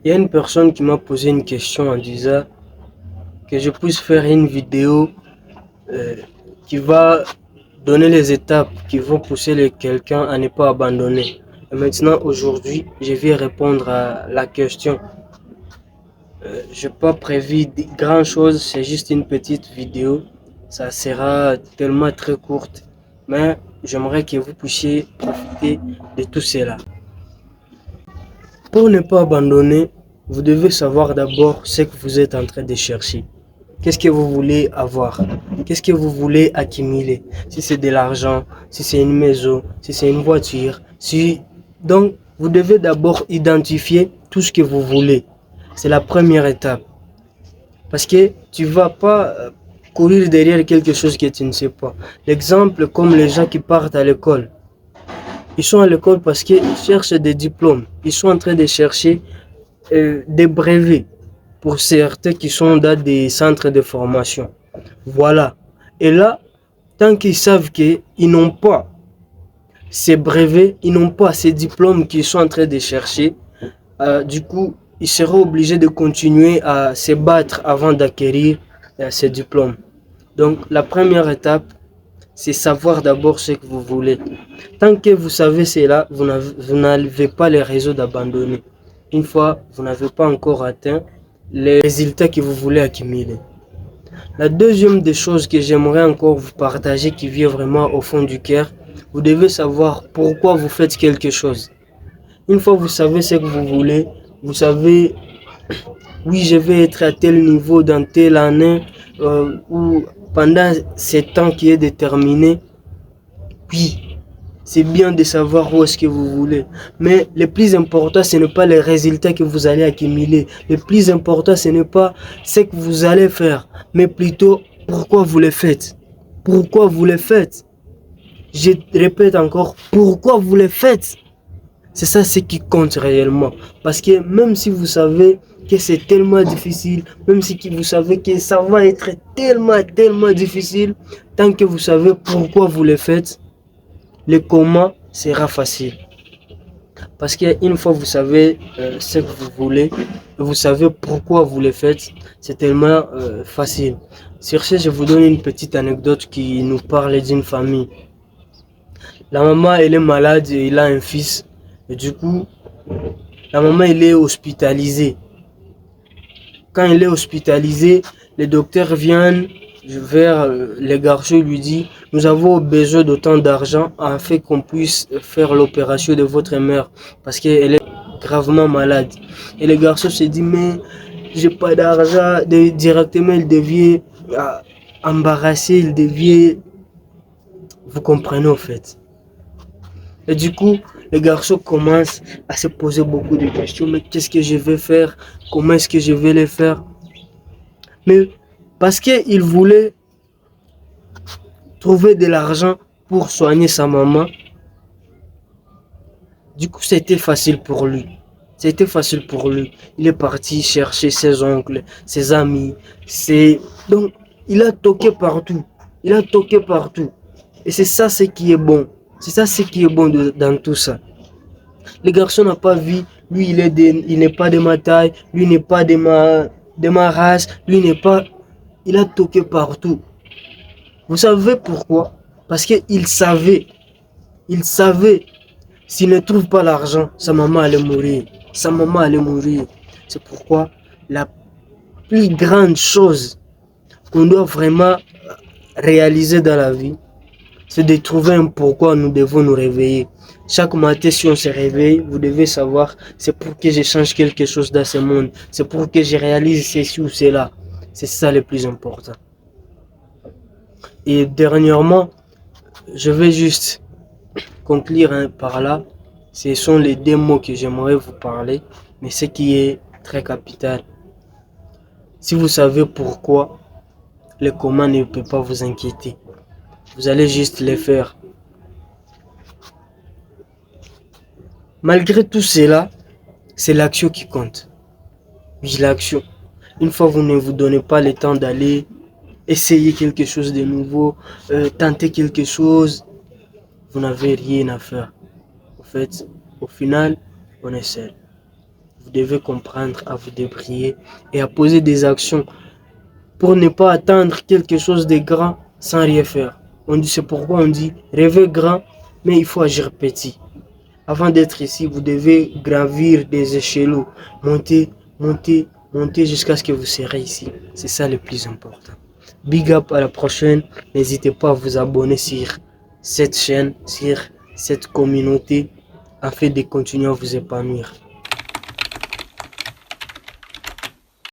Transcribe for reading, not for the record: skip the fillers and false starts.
Il y a une personne qui m'a posé une question en disant que je puisse faire une vidéo euh, qui va donner les étapes qui vont pousser quelqu'un à ne pas abandonner. Et maintenant, aujourd'hui, je vais répondre à la question. Je n'ai pas prévu grand chose, c'est juste une petite vidéo. Ça sera tellement très courte, mais j'aimerais que vous puissiez profiter de tout cela. Pour ne pas abandonner, vous devez savoir d'abord ce que vous êtes en train de chercher. Qu'est-ce que vous voulez avoir? Qu'est-ce que vous voulez accumuler? Si c'est de l'argent, si c'est une maison, si c'est une voiture. Donc, vous devez d'abord identifier tout ce que vous voulez. C'est la première étape. Parce que tu ne vas pas courir derrière quelque chose que tu ne sais pas. L'exemple, comme les gens qui partent à l'école. Ils sont à l'école parce qu'ils cherchent des diplômes. Ils sont en train de chercher des brevets pour certains qui sont dans des centres de formation. Voilà. Et là, tant qu'ils savent qu'ils n'ont pas ces brevets, ils n'ont pas ces diplômes qu'ils sont en train de chercher, du coup, ils seront obligés de continuer à se battre avant d'acquérir ces diplômes. Donc, la première étape, c'est savoir d'abord ce que vous voulez. Tant que vous savez cela, vous n'avez pas les raisons d'abandonner. Une fois, vous n'avez pas encore atteint les résultats que vous voulez accumuler. La deuxième des choses que j'aimerais encore vous partager qui vient vraiment au fond du cœur, vous devez savoir pourquoi vous faites quelque chose. Une fois que vous savez ce que vous voulez, vous savez, oui, je vais être à tel niveau dans telle année ou pendant ce temps qui est déterminé, oui, c'est bien de savoir où est-ce que vous voulez. Mais le plus important, ce n'est pas les résultats que vous allez accumuler. Le plus important, ce n'est pas ce que vous allez faire, mais plutôt pourquoi vous le faites. Pourquoi vous le faites. Je répète encore, pourquoi vous le faites. C'est ça ce qui compte réellement. Parce que même si vous savez que c'est tellement difficile, même si vous savez que ça va être tellement difficile, tant que vous savez pourquoi vous le faites, le comment sera facile. Parce qu'une fois vous savez ce que vous voulez, vous savez pourquoi vous le faites, c'est tellement facile. Sur ce, je vous donne une petite anecdote qui nous parle d'une famille. La maman, elle est malade et il a un fils. Et du coup, la maman, elle est hospitalisée. Quand elle est hospitalisée, les docteurs viennent vers les garçons et lui disent nous avons besoin d'autant d'argent afin qu'on puisse faire l'opération de votre mère parce qu'elle est gravement malade. Et les garçons se disent mais j'ai pas d'argent. Directement, il devient embarrassé, il devient... Vous comprenez au fait. Et du coup, les garçons commencent à se poser beaucoup de questions. Mais qu'est-ce que je vais faire? Comment est-ce que je vais les faire? Mais parce qu'il voulait trouver de l'argent pour soigner sa maman, du coup, c'était facile pour lui. C'était facile pour lui. Il est parti chercher ses oncles, ses amis. Donc, il a toqué partout. Il a toqué partout. Et c'est ça ce qui est bon. C'est ça ce qui est bon dans tout ça. Le garçon n'a pas vu, lui il n'est pas de ma taille, lui n'est pas de ma race, lui n'est pas... Il a toqué partout. Vous savez pourquoi? Parce qu'il savait, s'il ne trouve pas l'argent, sa maman allait mourir. Sa maman allait mourir. C'est pourquoi la plus grande chose qu'on doit vraiment réaliser dans la vie, c'est de trouver un pourquoi nous devons nous réveiller. Chaque matin, si on se réveille, vous devez savoir, c'est pour que je change quelque chose dans ce monde. C'est pour que je réalise ceci ou cela. C'est ça le plus important. Et dernièrement, je vais juste conclure par là. Ce sont les deux mots que j'aimerais vous parler, mais ce qui est très capital. Si vous savez pourquoi, le comment ne peut pas vous inquiéter. Vous allez juste les faire. Malgré tout cela, c'est l'action qui compte. Oui, l'action. Une fois que vous ne vous donnez pas le temps d'aller essayer quelque chose de nouveau, tenter quelque chose, vous n'avez rien à faire. En fait, au final, on est seul. vous devez comprendre à vous débrouiller et à poser des actions pour ne pas atteindre quelque chose de grand sans rien faire. C'est pourquoi on dit rêver grand, mais il faut agir petit. Avant d'être ici, vous devez gravir des échelons, monter, monter, monter jusqu'à ce que vous serez ici. C'est ça le plus important. Big up, à la prochaine. N'hésitez pas à vous abonner sur cette chaîne, sur cette communauté, afin de continuer à vous épanouir.